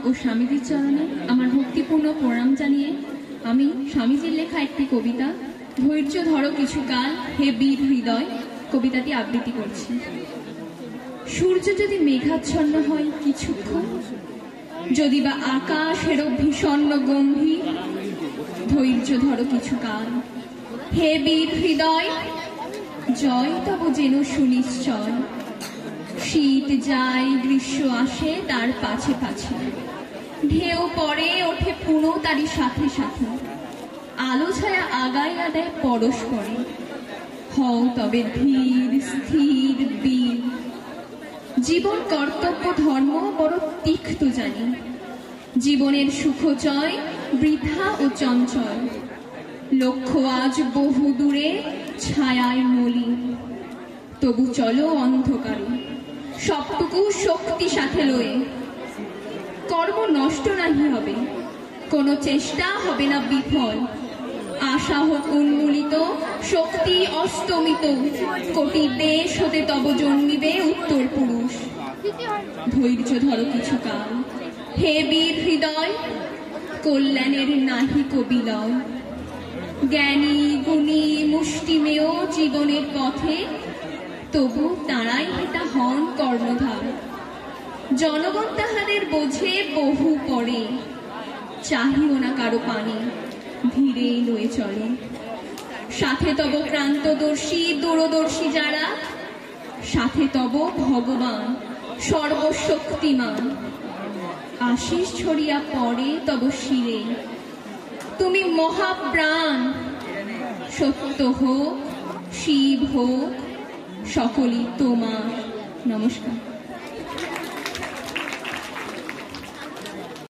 ও স্বামীজির চরণে আমার ভক্তিপূর্ণ প্রণাম জানিয়ে আমি স্বামীজির লেখা একটি কবিতা ধৈর্য ধরো কিছুকাল হে বীর হৃদয় কবিতাটি আবৃত্তি করছি। সূর্য যদি মেঘাচ্ছন্ন হয় কিছুক্ষণ, যদি বা আকাশেরও ভীষণ গম্ভীর, ধৈর্য ধরো কিছুকাল হে বীর হৃদয়, জয় তব যেন সুনিশ্চয়। শীত যায় গ্রীষ্ম আসে তার পাছে পাছে, ঢেউ পড়ে ওঠে পুনঃ তারই সাথে সাথে, আলো ছায়া আগাইয়া দেয় পরস্পরে। হও তবে ধীর স্থির বীর, জীবন কর্তব্য ধর্ম বড় তিক্ত জানি, জীবনের সুখজয় বৃথা ও চঞ্চল। লক্ষ্য আজ বহু দূরে ছায়ায় মলিন, তবু চলো অন্ধকারে সবটুকু শক্তি সাথে লয়ে। কর্ম নষ্ট নাহি হবে, কোনো চেষ্টা হবে না বিফল। আশা হোক উন্মূলিত, শক্তি অস্তমিত, কোটি দেশ হতে তব জন্মিবে উত্তর পুরুষ। ধৈর্য ধরো কিছুকাল হে বীর হৃদয়, কল্যাণের নাহি কবিলয়। জ্ঞানী গুণী মুষ্টিমেয় জীবনের পথে, তবু তাঁরাই হেতা হন কর্ণধার। জনগণ তাহাদের বোঝে বহু পরে, চাহিও না কারো পানে, ধীরে লয়ে চলে। সাথে তব ক্রান্তদর্শী দূরদর্শী যারা, সাথে তব ভগবান সর্বশক্তিমান। আশিস ছড়িয়া পড়ে তব শিরে, তুমি মহাপ্রাণ। সত্য হোক শিব হোক সকলই তোমার। নমস্কার।